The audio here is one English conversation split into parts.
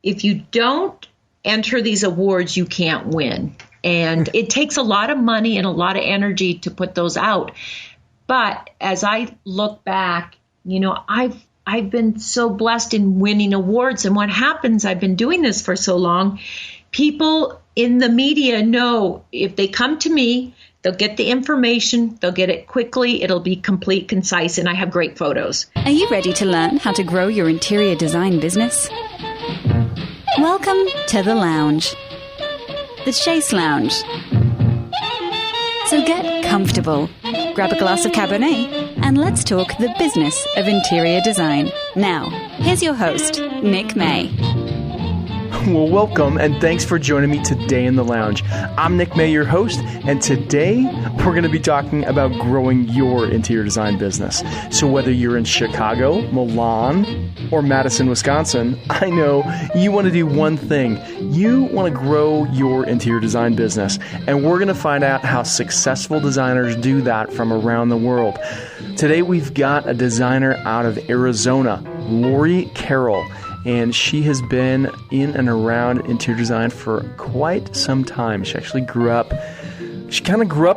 if you don't enter these awards, you can't win. And it takes a lot of money and a lot of energy to put those out. But as I look back, I've been so blessed in winning awards. And what happens, I've been doing this for so long, people in the media know if they come to me, they'll get the information, they'll get it quickly, it'll be complete, concise, and I have great photos. Are you ready to learn how to grow your interior design business? Welcome to the lounge. The Chaise Lounge. So get comfortable, grab a glass of Cabernet, and let's talk the business of interior design. Now, here's your host, Nick May. Well, welcome, and thanks for joining me today in the lounge. I'm Nick May, your host, and today we're going to be talking about growing your interior design business. So whether you're in Chicago, Milan, or Madison, Wisconsin, I know you want to do one thing. You want to grow your interior design business, and we're going to find out how successful designers do that from around the world. Today we've got a designer out of Arizona, Lori Carroll. And she has been in and around interior design for quite some time. She actually grew up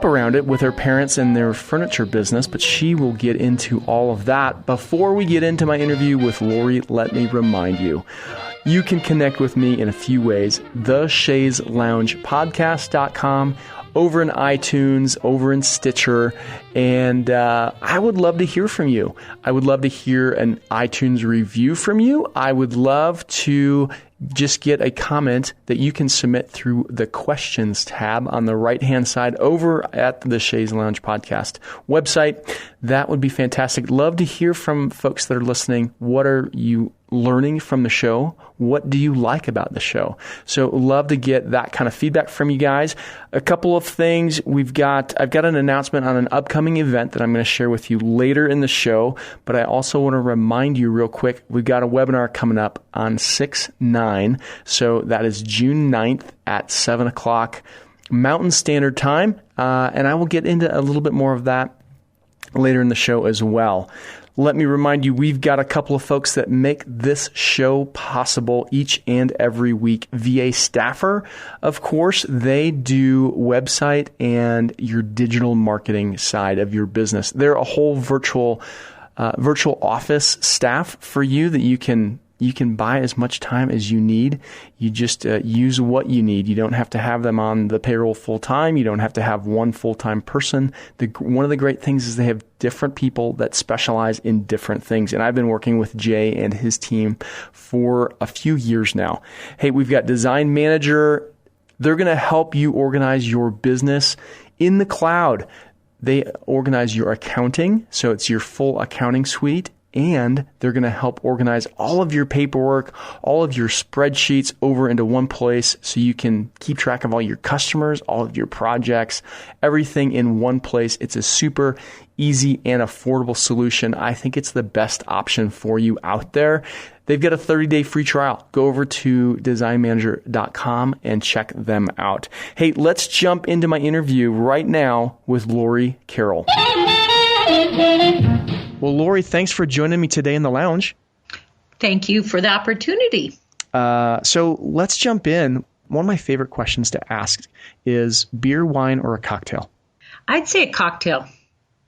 around it with her parents and their furniture business, but she will get into all of that. Before we get into my interview with Lori, let me remind you, you can connect with me in a few ways. The Chaise Lounge Podcast.com, over in iTunes, over in Stitcher, and I would love to hear from you. I would love to hear an iTunes review from you. I would love to just get a comment that you can submit through the questions tab on the right-hand side over at the Chaise Lounge Podcast website. That would be fantastic. Love to hear from folks that are listening. What are you learning from the show? What do you like about the show? So love to get that kind of feedback from you guys. A couple of things. I've got an announcement on an upcoming event that I'm going to share with you later in the show, but I also want to remind you real quick, we've got a webinar coming up on 6/9. So that is June 9th at 7 o'clock Mountain Standard Time. And I will get into a little bit more of that later in the show as well. Let me remind you, we've got a couple of folks that make this show possible each and every week. VA Staffer, of course, they do website and your digital marketing side of your business. They're a whole virtual office staff for you that you can buy as much time as you need. You just use what you need. You don't have to have them on the payroll full time. You don't have to have one full-time person. One of the great things is they have different people that specialize in different things. And I've been working with Jay and his team for a few years now. Hey, we've got Design Manager. They're going to help you organize your business in the cloud. They organize your accounting, so it's your full accounting suite. And they're going to help organize all of your paperwork, all of your spreadsheets over into one place so you can keep track of all your customers, all of your projects, everything in one place. It's a super easy and affordable solution. I think it's the best option for you out there. They've got a 30-day free trial. Go over to designmanager.com and check them out. Hey, let's jump into my interview right now with Lori Carroll. Well, Lori, thanks for joining me today in the lounge. Thank you for the opportunity. So let's jump in. One of my favorite questions to ask is beer, wine, or a cocktail? I'd say a cocktail.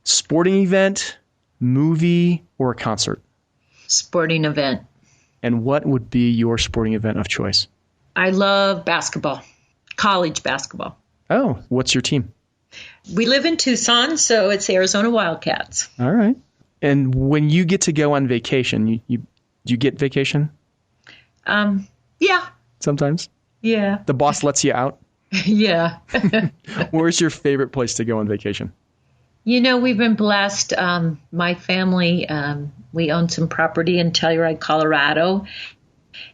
Sporting event, movie, or a concert? Sporting event. And what would be your sporting event of choice? I love basketball, college basketball. Oh, what's your team? We live in Tucson, so it's Arizona Wildcats. All right. And when you get to go on vacation, you get vacation? Yeah. Sometimes? Yeah. The boss lets you out? Yeah. Where's your favorite place to go on vacation? We've been blessed. My family, we own some property in Telluride, Colorado.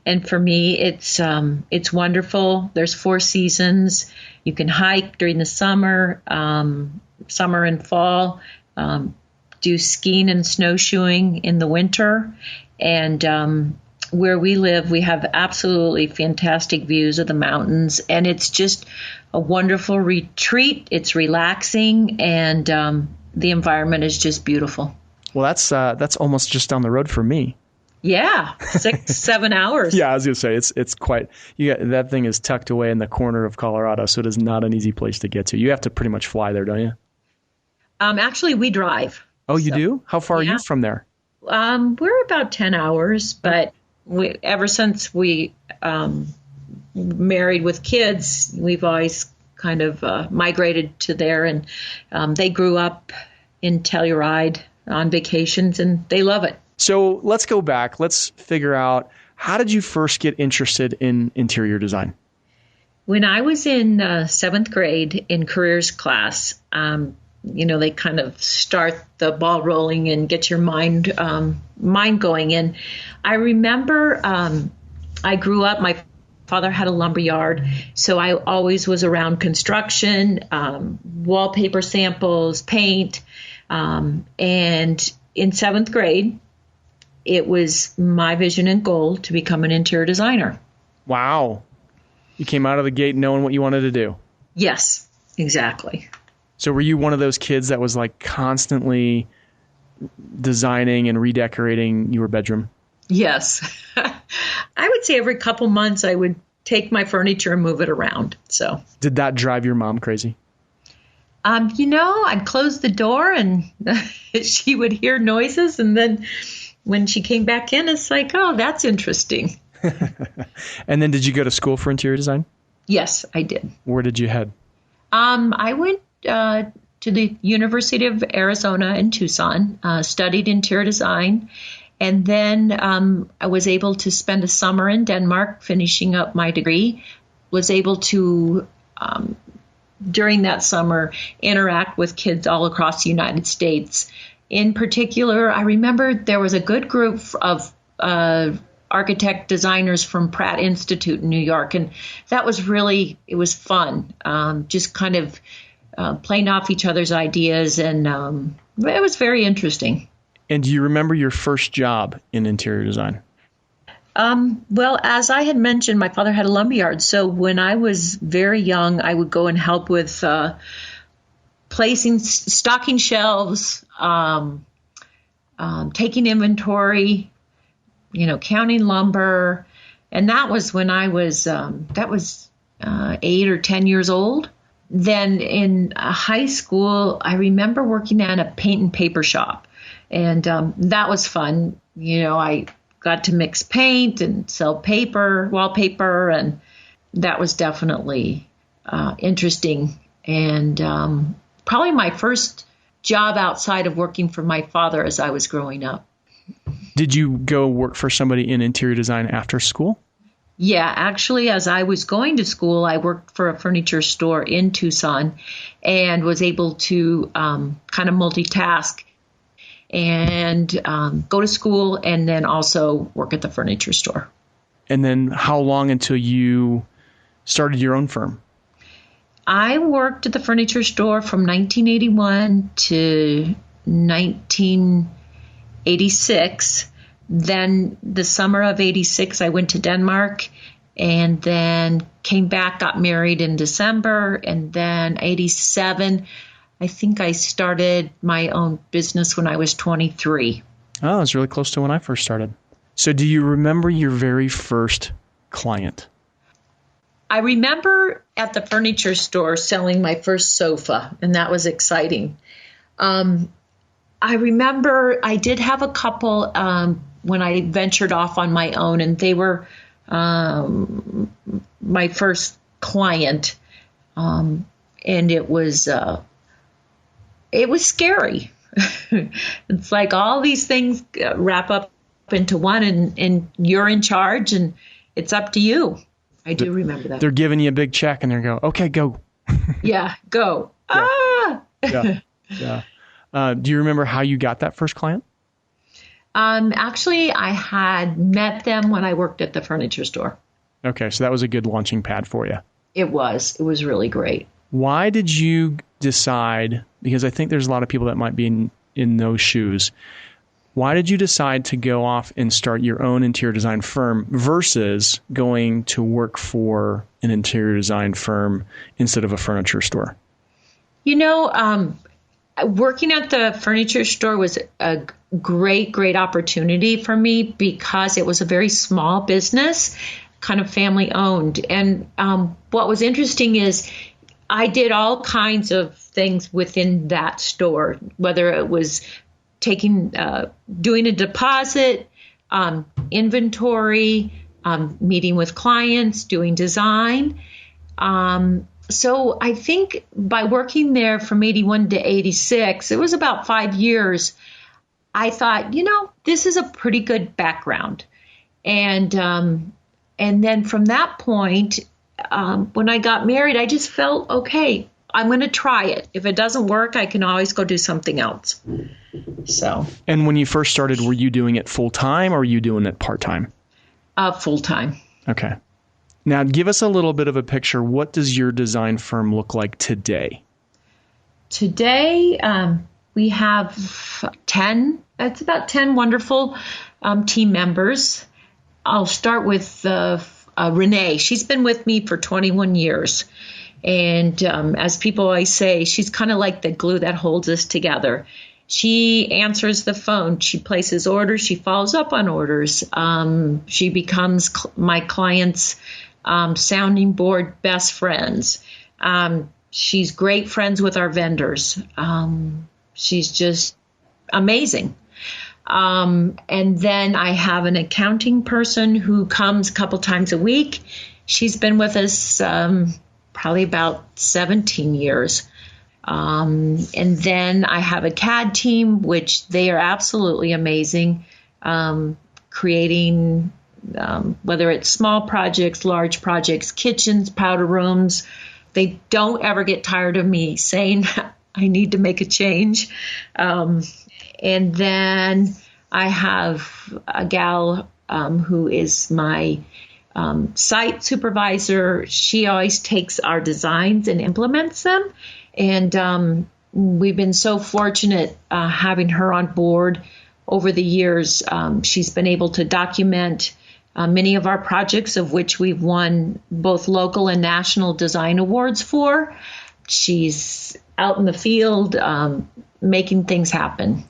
And for me, it's wonderful. There's 4 seasons. You can hike during the summer and fall, do skiing and snowshoeing in the winter. And where we live, we have absolutely fantastic views of the mountains. And it's just a wonderful retreat. It's relaxing, and the environment is just beautiful. Well, that's almost just down the road for me. Yeah, 6, 7 hours. Yeah, I was going to say it's quite. That thing is tucked away in the corner of Colorado, so it is not an easy place to get to. You have to pretty much fly there, don't you? Actually, we drive. Oh, you do? How far are you from there? We're about 10 hours, but ever since we married with kids, we've always kind of migrated to there, and they grew up in Telluride on vacations, and they love it. So let's go back. Let's figure out, how did you first get interested in interior design? When I was in 7th grade in careers class, they kind of start the ball rolling and get your mind going. And I remember I grew up, my father had a lumber yard, so I always was around construction, wallpaper samples, paint. And in 7th grade, it was my vision and goal to become an interior designer. Wow. You came out of the gate knowing what you wanted to do. Yes, exactly. So were you one of those kids that was like constantly designing and redecorating your bedroom? Yes. I would say every couple months I would take my furniture and move it around. So did that drive your mom crazy? I'd close the door and she would hear noises, and then when she came back in, it's like, oh, that's interesting. And then did you go to school for interior design? Yes, I did. Where did you head? I went to the University of Arizona in Tucson, studied interior design, and then I was able to spend a summer in Denmark finishing up my degree, was able to, during that summer, interact with kids all across the United States. In particular, I remember there was a good group of architect designers from Pratt Institute in New York, and that was it was fun, just kind of playing off each other's ideas, and it was very interesting. And do you remember your first job in interior design? Well, as I had mentioned, my father had a lumberyard, so when I was very young, I would go and help with stocking shelves, taking inventory, counting lumber. And that was when I was, 8 or 10 years old. Then in high school, I remember working at a paint and paper shop. And that was fun. I got to mix paint and sell paper, wallpaper, and that was definitely interesting. And probably my first job outside of working for my father as I was growing up. Did you go work for somebody in interior design after school? Yeah, actually, as I was going to school, I worked for a furniture store in Tucson and was able to kind of multitask and go to school and then also work at the furniture store. And then how long until you started your own firm? I worked at the furniture store from 1981 to 1986. Then the summer of 86, I went to Denmark and then came back, got married in December. And then 87, I think I started my own business when I was 23. Oh, it's really close to when I first started. So do you remember your very first client? I remember at the furniture store selling my first sofa, and that was exciting. I remember I did have a couple when I ventured off on my own, and they were my first client, and it was scary. It's like all these things wrap up into one, and you're in charge, and it's up to you. I do remember that. They're giving you a big check, and they go, "Okay, go." Yeah, go. Yeah. Ah. Yeah. Do you remember how you got that first client? Actually, I had met them when I worked at the furniture store. Okay, so that was a good launching pad for you. It was. It was really great. Why did you decide, because I think there's a lot of people that might be in those shoes, why did you decide to go off and start your own interior design firm versus going to work for an interior design firm instead of a furniture store? working at the furniture store was a great opportunity for me because it was a very small business, kind of family owned. And what was interesting is I did all kinds of things within that store, whether it was doing a deposit, inventory, meeting with clients, doing design. So I think by working there from 81 to 86, it was about 5 years, I thought, this is a pretty good background. And then from that point, when I got married, I just felt, okay, I'm going to try it. If it doesn't work, I can always go do something else. So. And when you first started, were you doing it full time or were you doing it part time? Full time. Okay. Now, give us a little bit of a picture. What does your design firm look like today? Today, we have 10. It's about 10 wonderful team members. I'll start with Renee. She's been with me for 21 years. And as people always say, she's kind of like the glue that holds us together. She answers the phone. She places orders. She follows up on orders. She becomes my client's sounding board best friends. She's great friends with our vendors. She's just amazing. And then I have an accounting person who comes a couple times a week. She's been with us probably about 17 years. And then I have a CAD team, which they are absolutely amazing, creating whether it's small projects, large projects, kitchens, powder rooms. They don't ever get tired of me saying I need to make a change. And then I have a gal who is my site supervisor. She always takes our designs and implements them. And we've been so fortunate having her on board over the years. She's been able to document many of our projects, of which we've won both local and national design awards for. She's out in the field making things happen.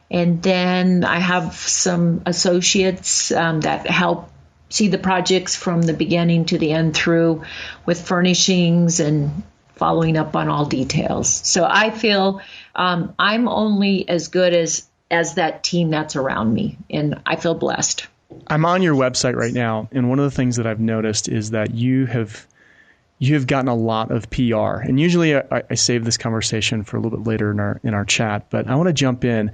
And then I have some associates that help see the projects from the beginning to the end through with furnishings and following up on all details. So I feel I'm only as good as that team that's around me, and I feel blessed. I'm on your website right now, and one of the things that I've noticed is that you have gotten a lot of PR. And usually I save this conversation for a little bit later in our chat, but I want to jump in.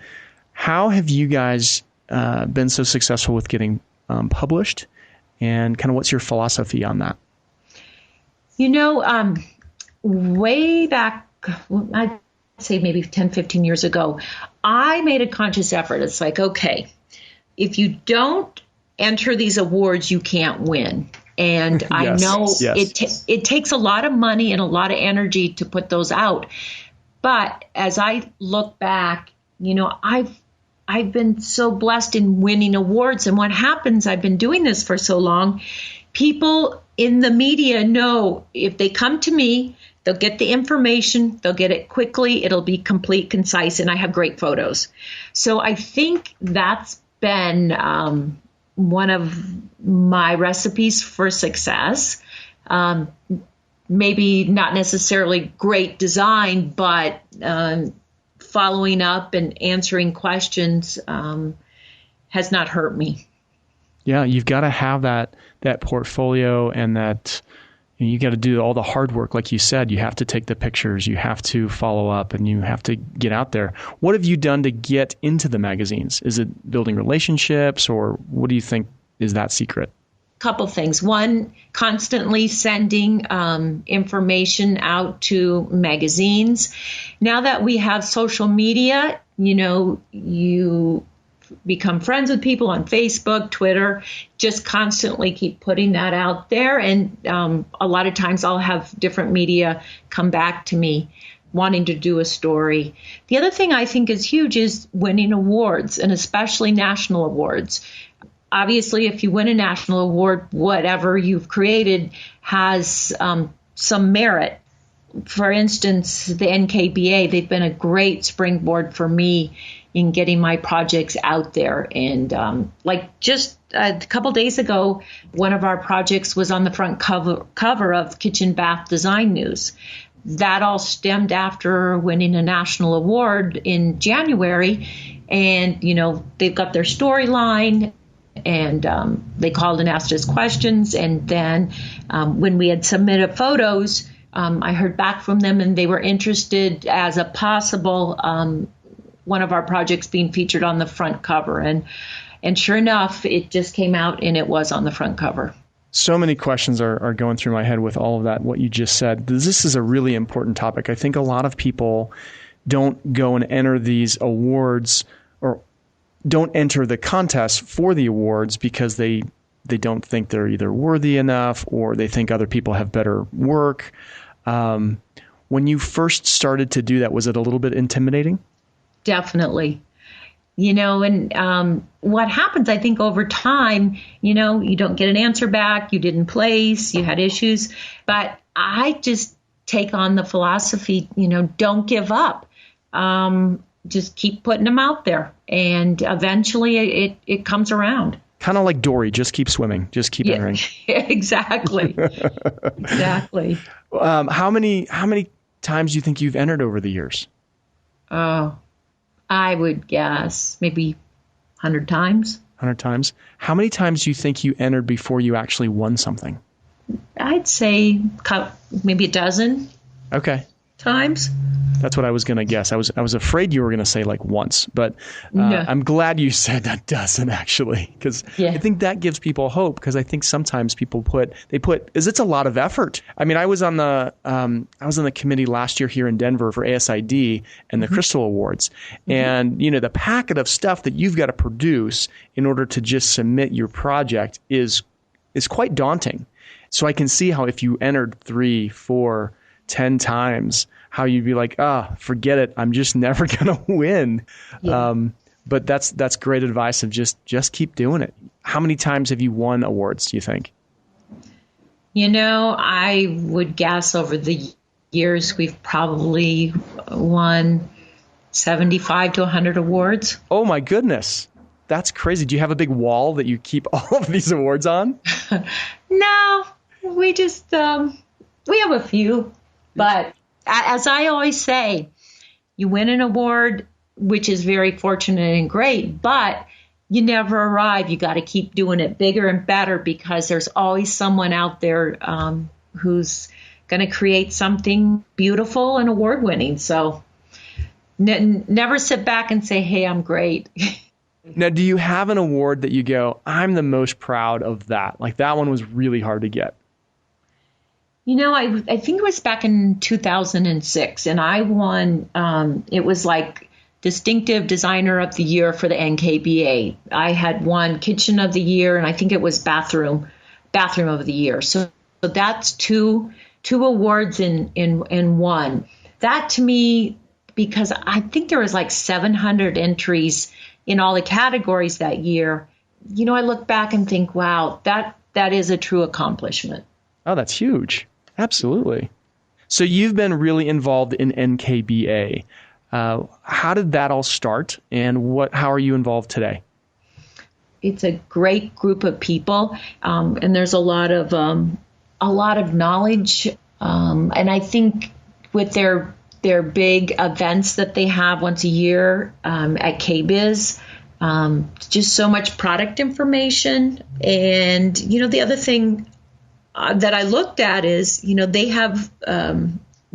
How have you guys been so successful with getting published, and kind of what's your philosophy on that? Way back, I'd say maybe 10, 15 years ago, I made a conscious effort. It's like, okay, if you don't enter these awards, you can't win. And yes, I know it takes a lot of money and a lot of energy to put those out. But as I look back, I've been so blessed in winning awards. And what happens, I've been doing this for so long, people in the media know if they come to me, they'll get the information, they'll get it quickly, it'll be complete, concise, and I have great photos. So I think that's been one of my recipes for success. Maybe not necessarily great design, but following up and answering questions has not hurt me. Yeah, you've got to have that portfolio, and that you got to do all the hard work. Like you said, you have to take the pictures, you have to follow up, and you have to get out there. What have you done to get into the magazines? Is it building relationships, or what do you think is that secret? Couple things. One, constantly sending information out to magazines. Now that we have social media, you become friends with people on Facebook, Twitter, just constantly keep putting that out there. And a lot of times I'll have different media come back to me wanting to do a story. The other thing I think is huge is winning awards, and especially national awards. Obviously, if you win a national award, whatever you've created has some merit. for instance, the NKBA, they've been a great springboard for me in getting my projects out there. And like just a couple days ago, one of our projects was on the front cover of Kitchen Bath Design News. That all stemmed after winning a national award in January. And, you know, they've got their storyline, and they called and asked us questions. And then when we had submitted photos, I heard back from them, and they were interested as a possible one of our projects being featured on the front cover. And sure enough, it just came out and it was on the front cover. So many questions are going through my head with all of that, what you just said. This is a really important topic. I think a lot of people don't go and enter these awards or don't enter the contest for the awards because they don't think they're either worthy enough or they think other people have better work. When you first started to do that, was it a little bit intimidating? Definitely. You know, and what happens, I think, over time, you know, you don't get an answer back, you didn't place, you had issues. But I just take on the philosophy, you know, don't give up. Just keep putting them out there. And eventually it comes around. Kind of like Dory, just keep swimming, just keep entering. Exactly. Exactly. How many times do you think you've entered over the years? Oh, I would guess maybe 100 times. 100 times. How many times do you think you entered before you actually won something? I'd say maybe a dozen. Okay. Times. That's what I was going to guess. I was afraid you were going to say like once, but No. I'm glad you said that doesn't actually, because I think that gives people hope. Because I think sometimes people it's a lot of effort. I mean, I was on the committee last year here in Denver for ASID and the Crystal Awards, and you know the packet of stuff that you've got to produce in order to just submit your project is quite daunting. So I can see how if you entered 3, 4, 10 times, how you'd be like, forget it. I'm just never going to win. Yeah. But that's great advice of just keep doing it. How many times have you won awards, do you think? You know, I would guess over the years, we've probably won 75 to 100 awards. Oh my goodness. That's crazy. Do you have a big wall that you keep all of these awards on? No, we just, we have a few. But as I always say, you win an award, which is very fortunate and great, but you never arrive. You got to keep doing it bigger and better because there's always someone out there who's going to create something beautiful and award-winning. So never sit back and say, hey, I'm great. Now, do you have an award that you go, I'm the most proud of that? Like that one was really hard to get. You know, I think it was back in 2006, and I won, it was like Distinctive Designer of the Year for the NKBA. I had won Kitchen of the Year, and I think it was Bathroom of the Year. So that's two awards in one. That to me, because I think there was like 700 entries in all the categories that year, you know, I look back and think, wow, that is a true accomplishment. Oh, that's huge. Absolutely. So you've been really involved in NKBA. How did that all start, and how are you involved today? It's a great group of people, and there's a lot of knowledge. And I think with their big events that they have once a year at KBIS, just so much product information. And you know, the other thing that I looked at is, you know, they have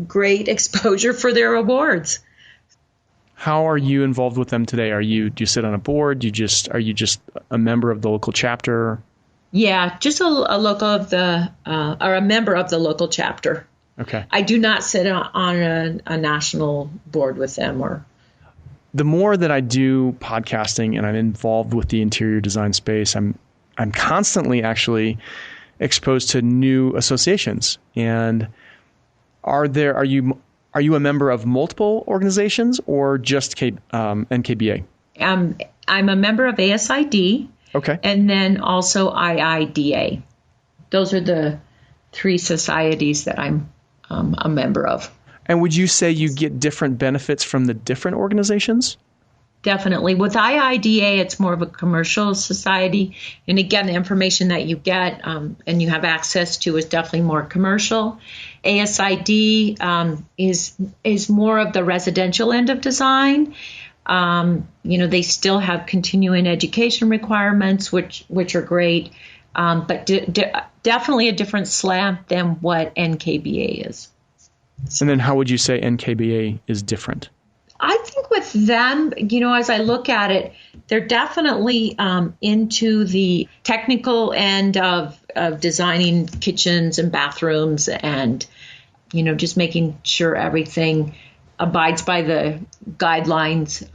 great exposure for their awards. How are you involved with them today? Do you sit on a board? Are you just a member of the local chapter? Yeah, just a member of the local chapter. Okay. I do not sit on a national board with them. The more that I do podcasting and I'm involved with the interior design space, I'm constantly actually exposed to new associations. And are you a member of multiple organizations or just NKBA? I'm a member of ASID. Okay. And then also IIDA. Those are the three societies that I'm a member of. And would you say you get different benefits from the different organizations? Definitely. With IIDA, it's more of a commercial society. And again, the information that you get and you have access to is definitely more commercial. ASID is more of the residential end of design. They still have continuing education requirements, which are great, but definitely a different slant than what NKBA is. And then how would you say NKBA is different? I think with them, as I look at it, they're definitely into the technical end of designing kitchens and bathrooms and, just making sure everything abides by the guidelines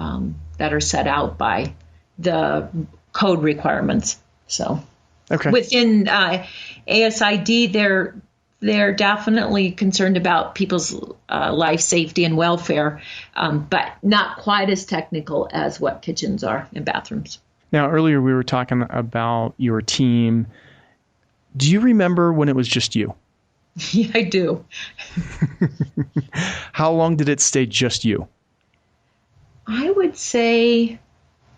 that are set out by the code requirements. So within ASID, they're definitely concerned about people's life safety and welfare, but not quite as technical as what kitchens are and bathrooms. Now, earlier we were talking about your team. Do you remember when it was just you? Yeah, I do. How long did it stay just you? I would say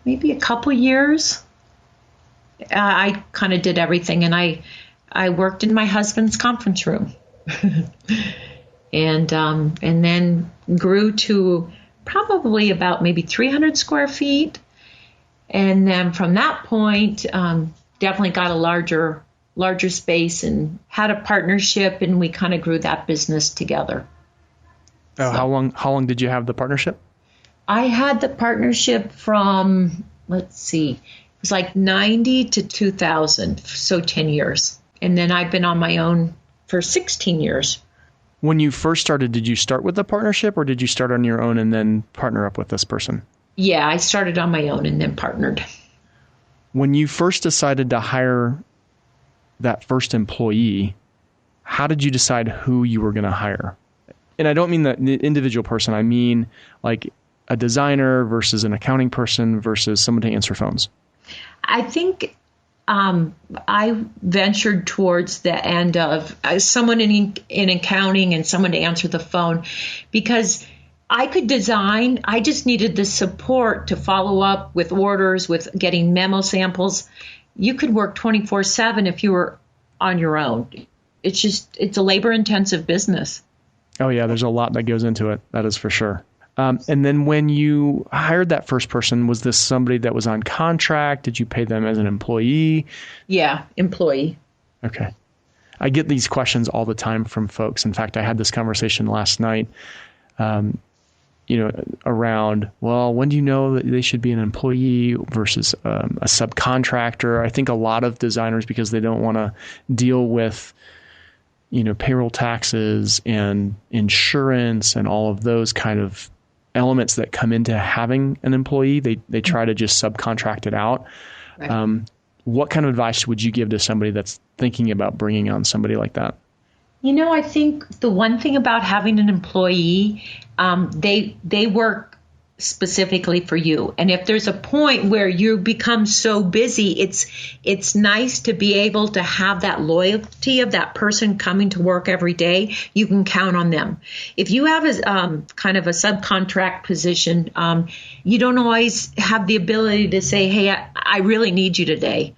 maybe a couple years. I kind of did everything, and I worked in my husband's conference room, and then grew to probably about maybe 300 square feet, and then from that point, definitely got a larger space and had a partnership, and we kind of grew that business together. Oh, so, how long did you have the partnership? I had the partnership from, let's see, it was like 90 to 2000, so 10 years. And then I've been on my own for 16 years. When you first started, did you start with the partnership or did you start on your own and then partner up with this person? Yeah, I started on my own and then partnered. When you first decided to hire that first employee, how did you decide who you were going to hire? And I don't mean the individual person. I mean like a designer versus an accounting person versus someone to answer phones. I think I ventured towards the end of someone in accounting and someone to answer the phone, because I could design. I just needed the support to follow up with orders, with getting memo samples. You could work 24/7 if you were on your own. It's a labor-intensive business. Oh, yeah, there's a lot that goes into it. That is for sure. And then when you hired that first person, was this somebody that was on contract? Did you pay them as an employee? Yeah, employee. Okay. I get these questions all the time from folks. In fact, I had this conversation last night, around, well, when do you know that they should be an employee versus a subcontractor? I think a lot of designers, because they don't want to deal with payroll taxes and insurance and all of those kind of elements that come into having an employee, they try to just subcontract it out. Right. What kind of advice would you give to somebody that's thinking about bringing on somebody like that? I think the one thing about having an employee, they work specifically for you. And if there's a point where you become so busy, it's nice to be able to have that loyalty of that person coming to work every day. You can count on them. If you have a kind of a subcontract position, you don't always have the ability to say, hey, I really need you today,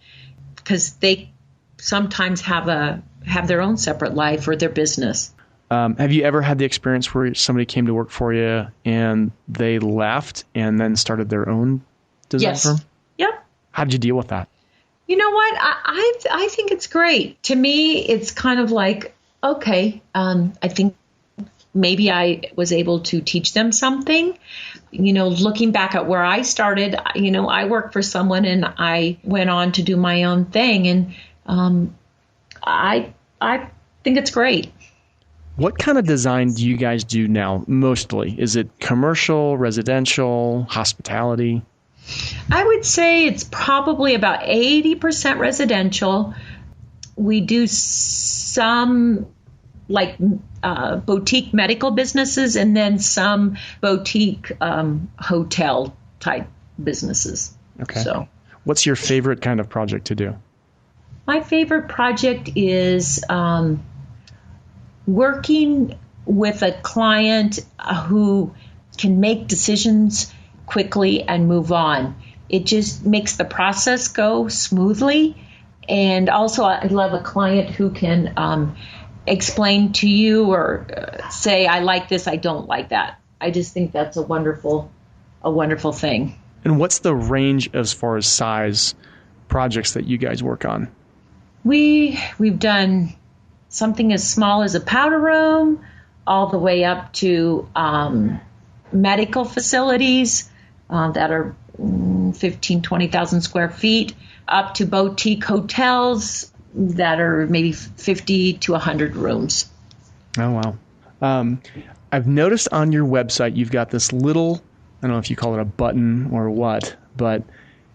because they sometimes have their own separate life or their business. Have you ever had the experience where somebody came to work for you and they left and then started their own design firm? Yep. How did you deal with that? You know what? I think it's great. To me, it's kind of like, okay, I think maybe I was able to teach them something. Looking back at where I started, I worked for someone and I went on to do my own thing. And I think it's great. What kind of design do you guys do now mostly? Is it commercial, residential, hospitality? I would say it's probably about 80% residential. We do some like boutique medical businesses and then some boutique hotel type businesses. Okay. So, what's your favorite kind of project to do? My favorite project is working with a client who can make decisions quickly and move on. It just makes the process go smoothly. And also, I love a client who can explain to you or say, I like this, I don't like that. I just think that's a wonderful thing. And what's the range as far as size projects that you guys work on? We've done something as small as a powder room, all the way up to medical facilities that are 15, 20,000 square feet, up to boutique hotels that are maybe 50 to 100 rooms. Oh, wow. I've noticed on your website you've got this little, I don't know if you call it a button or what, but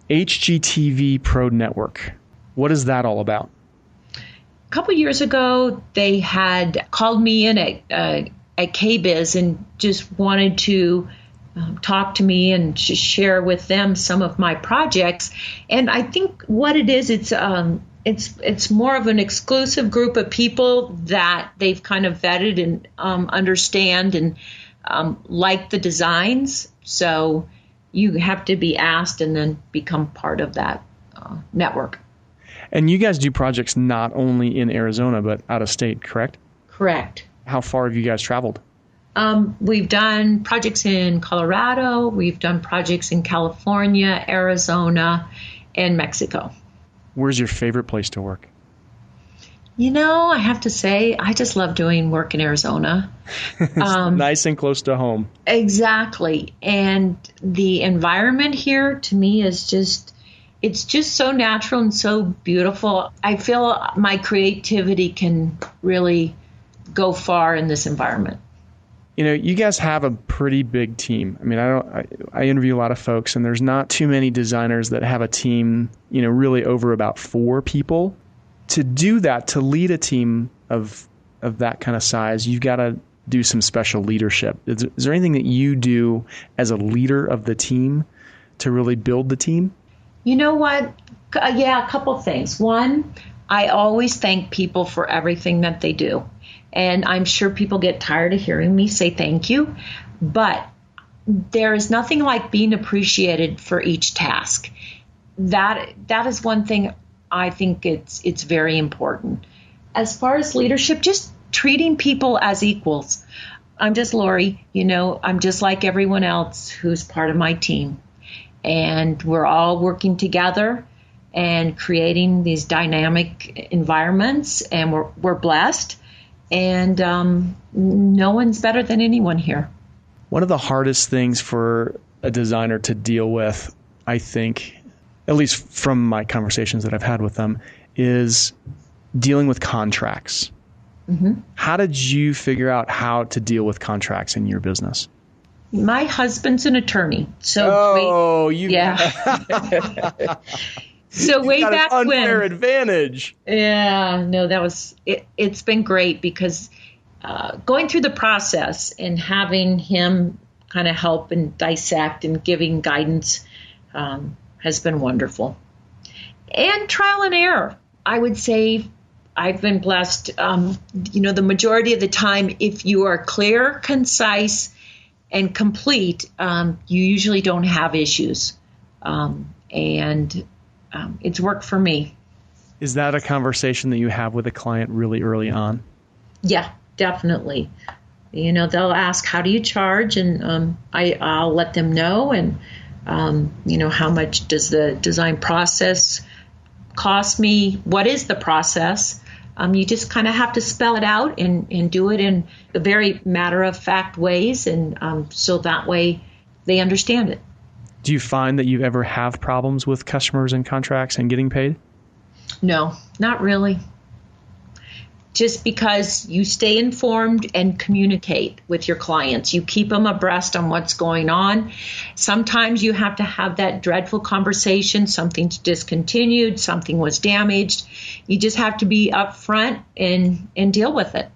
HGTV Pro Network. What is that all about? A couple years ago, they had called me in at KBIS and just wanted to talk to me and share with them some of my projects. And I think what it is, it's more of an exclusive group of people that they've kind of vetted and understand and like the designs. So you have to be asked and then become part of that network. And you guys do projects not only in Arizona, but out of state, correct? Correct. How far have you guys traveled? We've done projects in Colorado. We've done projects in California, Arizona, and Mexico. Where's your favorite place to work? I have to say, I just love doing work in Arizona. It's nice and close to home. Exactly. And the environment here, to me, is it's just so natural and so beautiful. I feel my creativity can really go far in this environment. You guys have a pretty big team. I mean, I interview a lot of folks, and there's not too many designers that have a team, really over about 4 people. To do that, to lead a team of that kind of size, you've got to do some special leadership. Is there anything that you do as a leader of the team to really build the team? You know what? Yeah, a couple things. One, I always thank people for everything that they do. And I'm sure people get tired of hearing me say thank you, but there is nothing like being appreciated for each task. That is one thing I think it's very important. As far as leadership, just treating people as equals. I'm just Lori, I'm just like everyone else who's part of my team. And we're all working together and creating these dynamic environments, and we're blessed. And no one's better than anyone here. One of the hardest things for a designer to deal with, I think, at least from my conversations that I've had with them, is dealing with contracts. Mm-hmm. How did you figure out how to deal with contracts in your business? My husband's an attorney. So yeah. So way back when, unfair advantage. Yeah, no, that was it. It's been great because going through the process and having him kind of help and dissect and giving guidance has been wonderful. And trial and error. I would say I've been blessed. The majority of the time, if you are clear, concise, and complete, you usually don't have issues. It's worked for me. Is that a conversation that you have with a client really early on? Yeah, definitely. They'll ask, how do you charge? And I'll let them know. And, how much does the design process cost me? What is the process? You just kind of have to spell it out and do it in a very matter-of-fact ways. And so that way they understand it. Do you find that you ever have problems with customers and contracts and getting paid? No, not really. Just because you stay informed and communicate with your clients. You keep them abreast on what's going on. Sometimes you have to have that dreadful conversation. Something's discontinued. Something was damaged. You just have to be upfront and deal with it.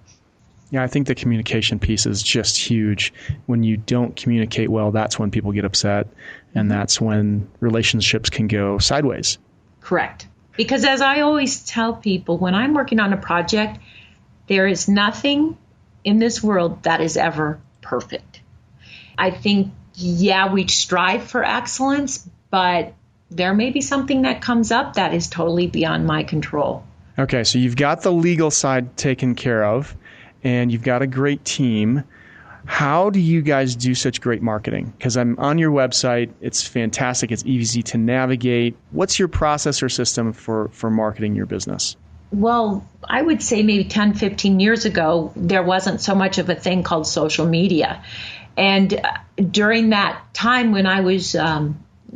Yeah, I think the communication piece is just huge. When you don't communicate well, that's when people get upset, and that's when relationships can go sideways. Correct. Because as I always tell people, when I'm working on a project, there is nothing in this world that is ever perfect. I think, yeah, we strive for excellence, but there may be something that comes up that is totally beyond my control. Okay, so you've got the legal side taken care of, and you've got a great team. How do you guys do such great marketing? Because I'm on your website. It's fantastic. It's easy to navigate. What's your process or system for marketing your business? Well, I would say maybe 10, 15 years ago, there wasn't so much of a thing called social media. And during that time when I was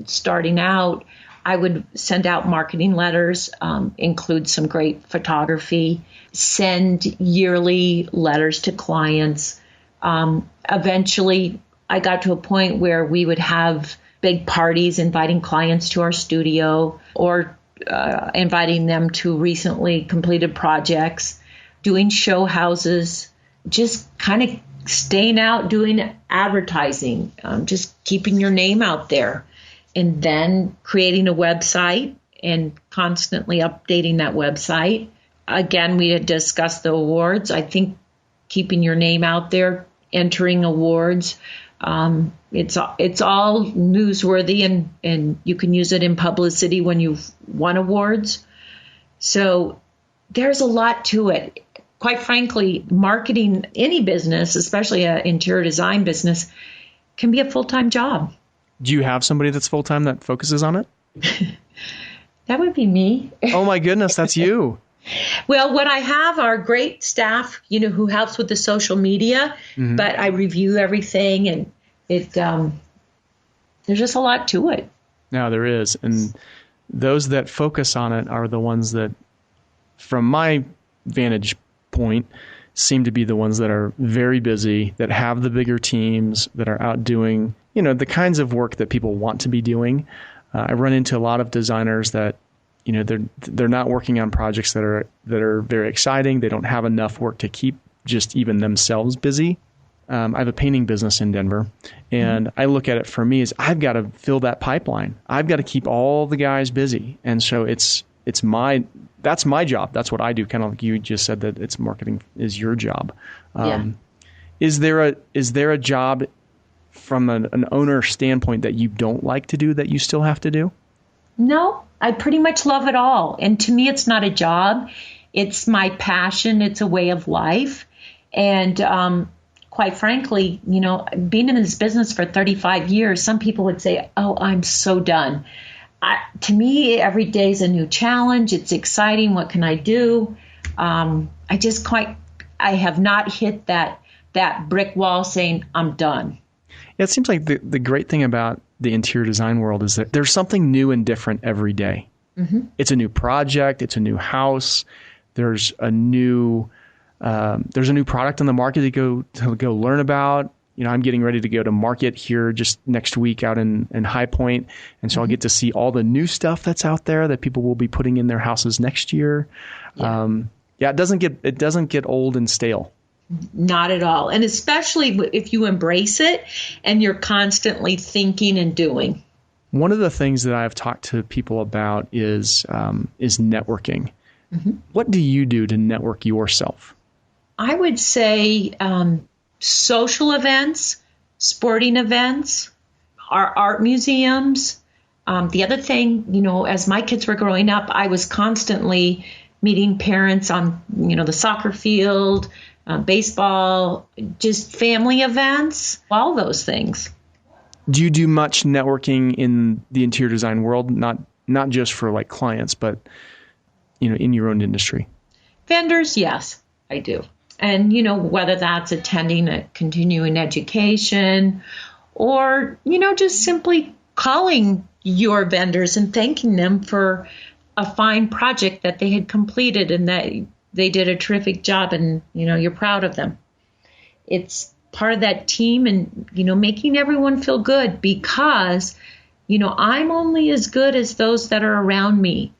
starting out, I would send out marketing letters, include some great photography, send yearly letters to clients. Eventually, I got to a point where we would have big parties inviting clients to our studio or inviting them to recently completed projects, doing show houses, just kind of staying out doing advertising, just keeping your name out there, and then creating a website and constantly updating that website. Again, we had discussed the awards. I think keeping your name out there, entering awards, it's all newsworthy, and you can use it in publicity when you've won awards. So there's a lot to it. Quite frankly, marketing any business, especially an interior design business, can be a full-time job. Do you have somebody that's full-time that focuses on it? That would be me. Oh my goodness, that's you. Well, what I have are great staff, who helps with the social media, but I review everything, and there's just a lot to it. No, there is. And those that focus on it are the ones that, from my vantage point, seem to be the ones that are very busy, that have the bigger teams, that are out doing, the kinds of work that people want to be doing. I run into a lot of designers that, they're not working on projects that are very exciting. They don't have enough work to keep just even themselves busy. I have a painting business in Denver, and I look at it for me as I've got to fill that pipeline. I've got to keep all the guys busy, and so that's my job. That's what I do. Kind of like you just said that it's marketing is your job. Is there a job from an owner standpoint that you don't like to do that you still have to do? No, I pretty much love it all. And to me, it's not a job. It's my passion. It's a way of life. And quite frankly, being in this business for 35 years, some people would say, oh, I'm so done. To me, every day is a new challenge. It's exciting. What can I do? I have not hit that brick wall saying I'm done. It seems like the great thing about the interior design world is that there's something new and different every day. Mm-hmm. It's a new project. It's a new house. There's a new product on the market to go learn about. I'm getting ready to go to market here just next week out in High Point. And so I'll get to see all the new stuff that's out there that people will be putting in their houses next year. Yeah. It doesn't get old and stale. Not at all. And especially if you embrace it and you're constantly thinking and doing. One of the things that I've talked to people about is networking. Mm-hmm. What do you do to network yourself? I would say social events, sporting events, our art museums. The other thing, as my kids were growing up, I was constantly meeting parents on, the soccer field, baseball, just family events, all those things. Do you do much networking in the interior design world? Not just for like clients, but, in your own industry? Vendors, yes, I do. And, whether that's attending a continuing education or, just simply calling your vendors and thanking them for a fine project that they had completed and that they did a terrific job and, you're proud of them. It's part of that team and, making everyone feel good because, I'm only as good as those that are around me.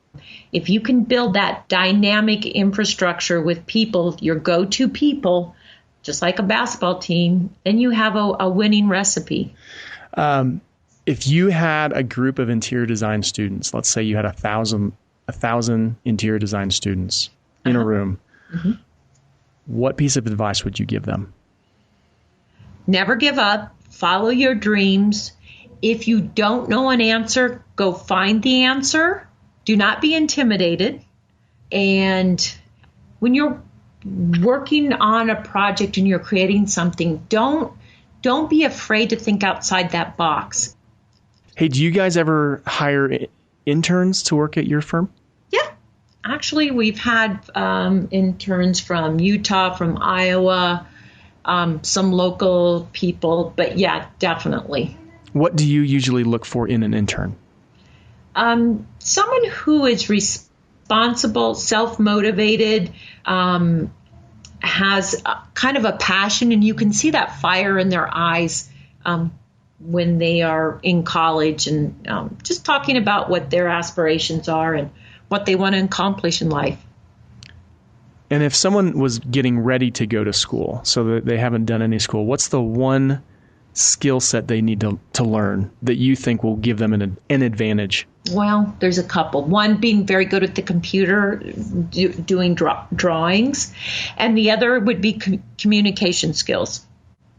If you can build that dynamic infrastructure with people, your go-to people, just like a basketball team, then you have a winning recipe. If you had a group of interior design students, let's say you had 1,000 interior design students in a room, mm-hmm. what piece of advice would you give them? Never give up. Follow your dreams. If you don't know an answer, go find the answer. Do not be intimidated. And when you're working on a project and you're creating something, don't be afraid to think outside that box. Hey, do you guys ever hire interns to work at your firm? Yeah. Actually, we've had interns from Utah, from Iowa, some local people. But yeah, definitely. What do you usually look for in an intern? Someone who is responsible, self-motivated, has kind of a passion, and you can see that fire in their eyes when they are in college, and just talking about what their aspirations are and what they want to accomplish in life. And if someone was getting ready to go to school, so that they haven't done any school, what's the one skill set they need to learn that you think will give them an advantage? Well, there's a couple. One, being very good at the computer, doing drawings. And the other would be communication skills.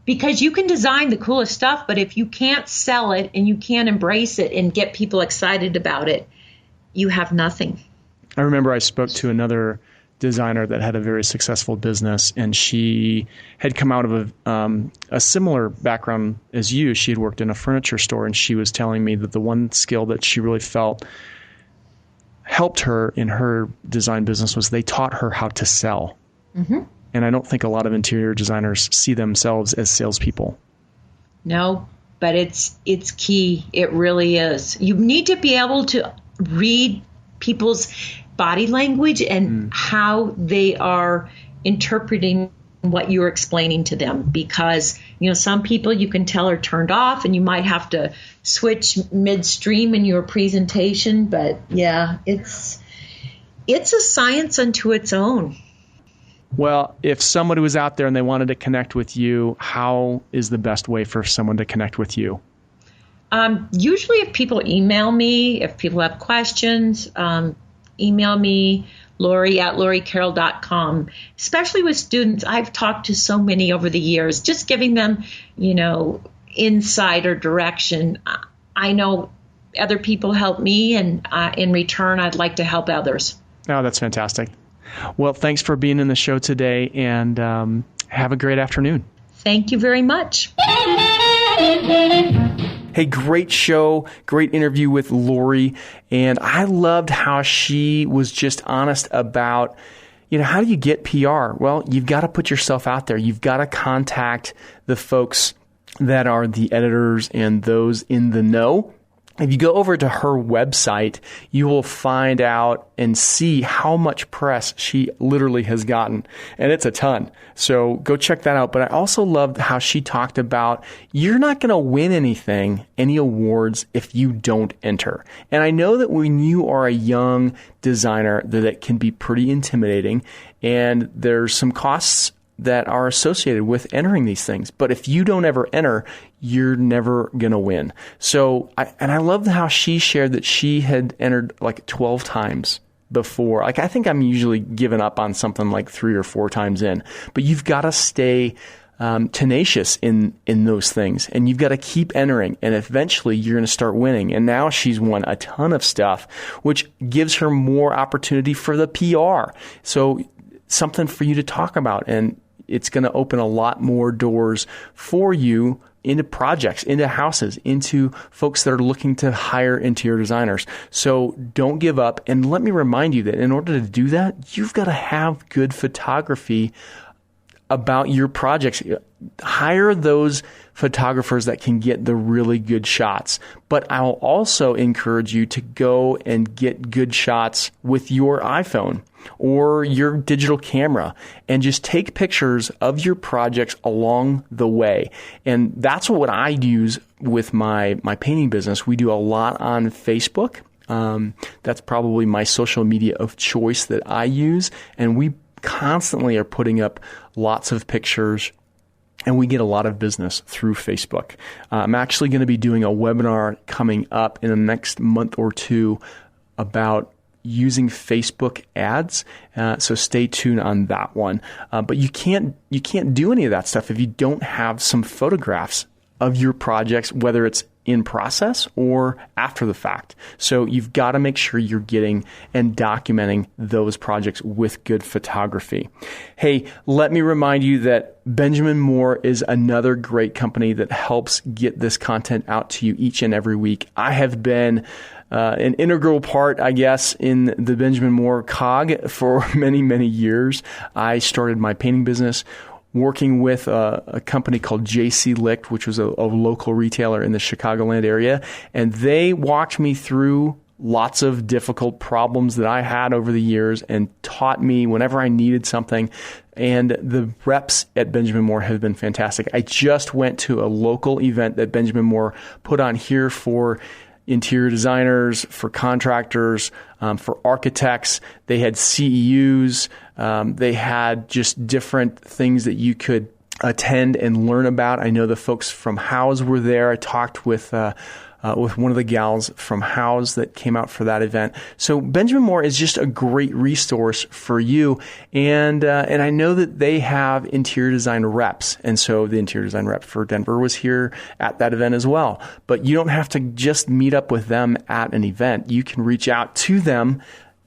Because you can design the coolest stuff, but if you can't sell it and you can't embrace it and get people excited about it, you have nothing. I remember I spoke to another designer that had a very successful business, and she had come out of a similar background as you. She had worked in a furniture store, and she was telling me that the one skill that she really felt helped her in her design business was they taught her how to sell. Mm-hmm. And I don't think a lot of interior designers see themselves as salespeople. No, but it's key. It really is. You need to be able to read people's body language and how they are interpreting what you're explaining to them, because some people you can tell are turned off, and you might have to switch midstream in your presentation. But yeah, it's a science unto its own. Well, if somebody was out there and they wanted to connect with you, how is the best way for someone to connect with you? Usually if people email me, if people have questions, email me, Lori@LoriCarroll.com. Especially with students, I've talked to so many over the years, just giving them, insight or direction. I know other people help me, and in return, I'd like to help others. Oh, that's fantastic. Well, thanks for being in the show today, and have a great afternoon. Thank you very much. Hey, great show, great interview with Lori. And I loved how she was just honest about, how do you get PR? Well, you've got to put yourself out there. You've got to contact the folks that are the editors and those in the know. If you go over to her website, you will find out and see how much press she literally has gotten. And it's a ton. So go check that out. But I also loved how she talked about you're not going to win any awards, if you don't enter. And I know that when you are a young designer, that can be pretty intimidating. And there's some costs that are associated with entering these things. But if you don't ever enter, you're never going to win. So, I love how she shared that she had entered like 12 times before. I think I'm usually giving up on something like 3 or 4 times in. But you've got to stay tenacious in those things, and you've got to keep entering, and eventually you're going to start winning. And now she's won a ton of stuff, which gives her more opportunity for the PR. So something for you to talk about, and it's going to open a lot more doors for you into projects, into houses, into folks that are looking to hire interior designers. So don't give up. And let me remind you that in order to do that, you've got to have good photography about your projects. Hire those photographers that can get the really good shots. But I'll also encourage you to go and get good shots with your iPhone or your digital camera and just take pictures of your projects along the way. And that's what I use with my painting business. We do a lot on Facebook. That's probably my social media of choice that I use. And we constantly are putting up lots of pictures, and we get a lot of business through Facebook. I'm actually going to be doing a webinar coming up in the next month or two about using Facebook ads. So stay tuned on that one. But you can't do any of that stuff if you don't have some photographs of your projects, whether it's in process or after the fact. So you've got to make sure you're getting and documenting those projects with good photography. Hey, let me remind you that Benjamin Moore is another great company that helps get this content out to you each and every week. I have been an integral part, I guess, in the Benjamin Moore cog for many, many years. I started my painting business working with a company called JC Licht, which was a local retailer in the Chicagoland area. And they walked me through lots of difficult problems that I had over the years and taught me whenever I needed something. And the reps at Benjamin Moore have been fantastic. I just went to a local event that Benjamin Moore put on here for interior designers, for contractors, for architects. They had CEUs. They had just different things that you could attend and learn about. I know the folks from House were there. I talked with one of the gals from House that came out for that event. So Benjamin Moore is just a great resource for you. And I know that they have interior design reps. And so the interior design rep for Denver was here at that event as well. But you don't have to just meet up with them at an event. You can reach out to them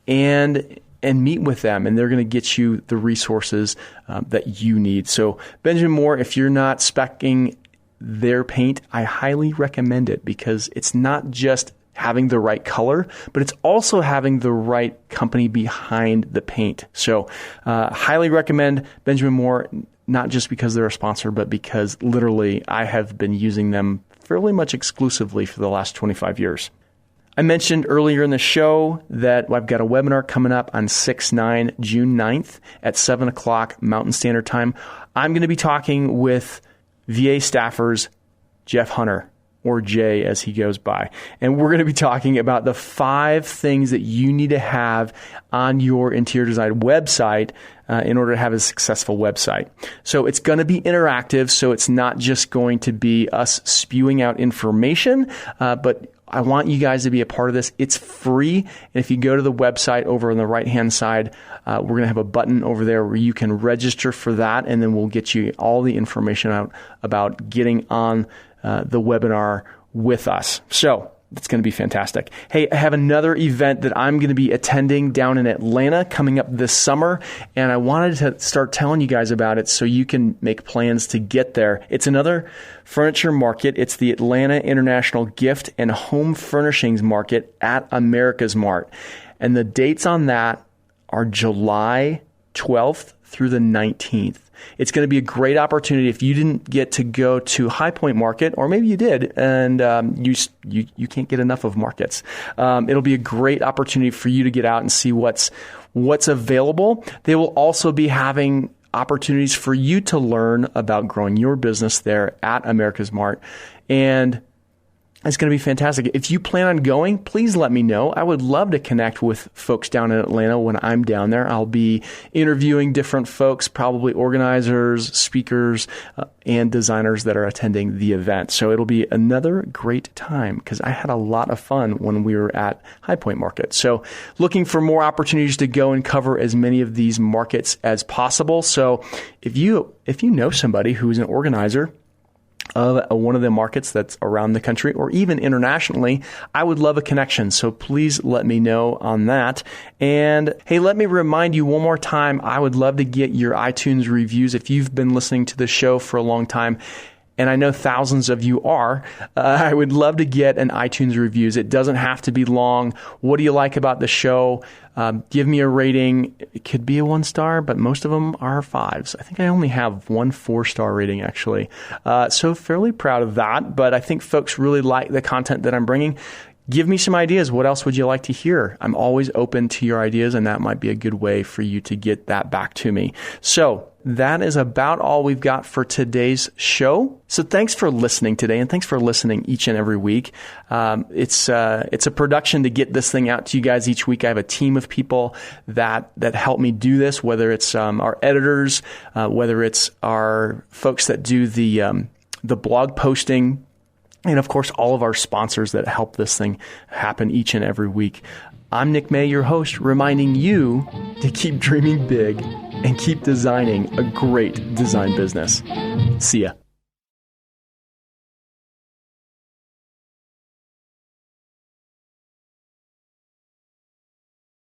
and meet with them, and they're going to get you the resources that you need. So Benjamin Moore, if you're not speccing their paint, I highly recommend it, because it's not just having the right color, but it's also having the right company behind the paint. So highly recommend Benjamin Moore, not just because they're a sponsor, but because literally I have been using them fairly much exclusively for the last 25 years. I mentioned earlier in the show that I've got a webinar coming up on June 9th at 7 o'clock Mountain Standard Time. I'm going to be talking with VA staffers Jeff Hunter, or Jay as he goes by. And we're going to be talking about the 5 things that you need to have on your interior design website in order to have a successful website. So it's going to be interactive, so it's not just going to be us spewing out information, but I want you guys to be a part of this. It's free. And if you go to the website over on the right-hand side, we're going to have a button over there where you can register for that, and then we'll get you all the information out about getting on the webinar with us. So it's going to be fantastic. Hey, I have another event that I'm going to be attending down in Atlanta coming up this summer, and I wanted to start telling you guys about it so you can make plans to get there. It's another furniture market. It's the Atlanta International Gift and Home Furnishings Market at America's Mart. And the dates on that are July 12th through the 19th. It's going to be a great opportunity if you didn't get to go to High Point Market, or maybe you did, and you can't get enough of markets. It'll be a great opportunity for you to get out and see what's available. They will also be having opportunities for you to learn about growing your business there at America's Mart, and it's going to be fantastic. If you plan on going, please let me know. I would love to connect with folks down in Atlanta when I'm down there. I'll be interviewing different folks, probably organizers, speakers, and designers that are attending the event. So it'll be another great time, because I had a lot of fun when we were at High Point Market. So looking for more opportunities to go and cover as many of these markets as possible. So if you know somebody who's an organizer of one of the markets that's around the country or even internationally, I would love a connection. So please let me know on that. And hey, let me remind you one more time, I would love to get your iTunes reviews. If you've been listening to the show for a long time, and I know thousands of you are, I would love to get an iTunes reviews. It doesn't have to be long. What do you like about the show? Give me a rating. It could be a 1-star, but most of them are 5s. I think I only have 1 4-star rating, actually. So fairly proud of that, but I think folks really like the content that I'm bringing. Give me some ideas. What else would you like to hear? I'm always open to your ideas, and that might be a good way for you to get that back to me. So that is about all we've got for today's show. So thanks for listening today, and thanks for listening each and every week. It's a production to get this thing out to you guys each week. I have a team of people that help me do this, whether it's our editors, whether it's our folks that do the blog posting, and of course, all of our sponsors that help this thing happen each and every week. I'm Nick May, your host, reminding you to keep dreaming big and keep designing a great design business. See ya.